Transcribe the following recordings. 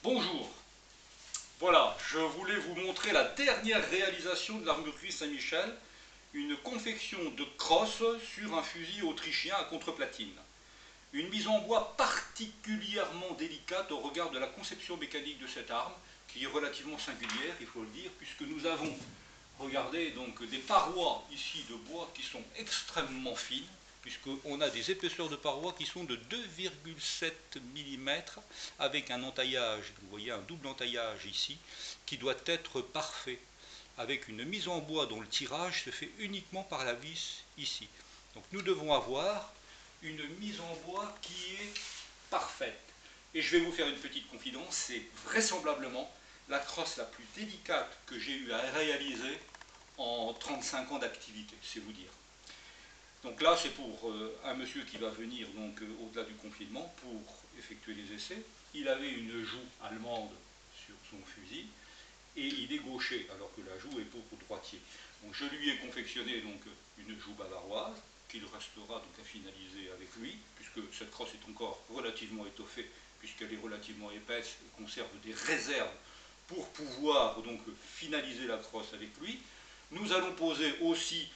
Bonjour, voilà, je voulais vous montrer la dernière réalisation de l'armurerie Saint-Michel, une confection de crosse sur un fusil autrichien à contre-platine. Une mise en bois particulièrement délicate au regard de la conception mécanique de cette arme, qui est relativement singulière, il faut le dire, puisque nous avons, regardez, donc des parois ici de bois qui sont extrêmement fines, puisqu'on a des épaisseurs de parois qui sont de 2,7 mm avec un entaillage, vous voyez un double entaillage ici, qui doit être parfait, avec une mise en bois dont le tirage se fait uniquement par la vis ici. Donc nous devons avoir une mise en bois qui est parfaite. Et je vais vous faire une petite confidence, c'est vraisemblablement la crosse la plus délicate que j'ai eu à réaliser en 35 ans d'activité, c'est vous dire. Donc là, c'est pour un monsieur qui va venir au-delà du confinement pour effectuer les essais. Il avait une joue allemande sur son fusil et il est gaucher, alors que la joue est pour droitier. Donc je lui ai confectionné une joue bavaroise qu'il restera à finaliser avec lui, puisque cette crosse est encore relativement étoffée, puisqu'elle est relativement épaisse et conserve des réserves pour pouvoir finaliser la crosse avec lui. Nous allons poser aussi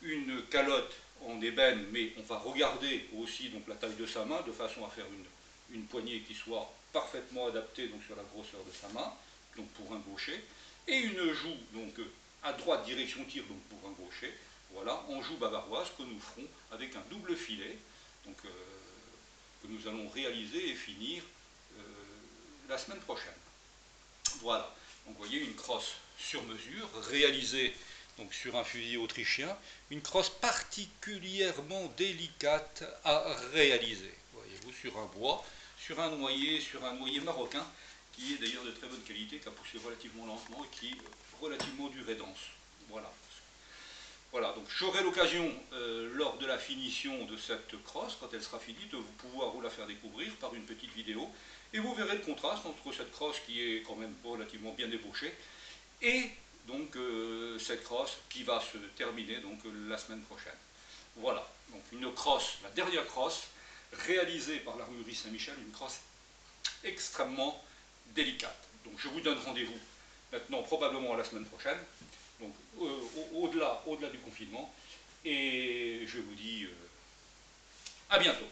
une calotte en ébène, mais on va regarder aussi la taille de sa main, de façon à faire une poignée qui soit parfaitement adaptée sur la grosseur de sa main, donc pour un gaucher, et une joue à droite direction tir, donc pour un gaucher, voilà, en joue bavaroise que nous ferons avec un double filet, que nous allons réaliser et finir la semaine prochaine. Voilà, donc vous voyez une crosse sur mesure, réalisée sur un fusil autrichien, une crosse particulièrement délicate à réaliser, voyez-vous, sur un bois, sur un noyer marocain, qui est d'ailleurs de très bonne qualité, qui a poussé relativement lentement et qui est relativement dur et dense. Voilà. Voilà, donc j'aurai l'occasion, lors de la finition de cette crosse, quand elle sera finie, de pouvoir vous la faire découvrir par une petite vidéo, et vous verrez le contraste entre cette crosse qui est quand même relativement bien ébauchée, et cette crosse qui va se terminer la semaine prochaine. Voilà, donc une crosse, la dernière crosse, réalisée par l'armurerie Saint-Michel, une crosse extrêmement délicate. Donc je vous donne rendez-vous maintenant probablement à la semaine prochaine, donc au-delà du confinement, et je vous dis à bientôt.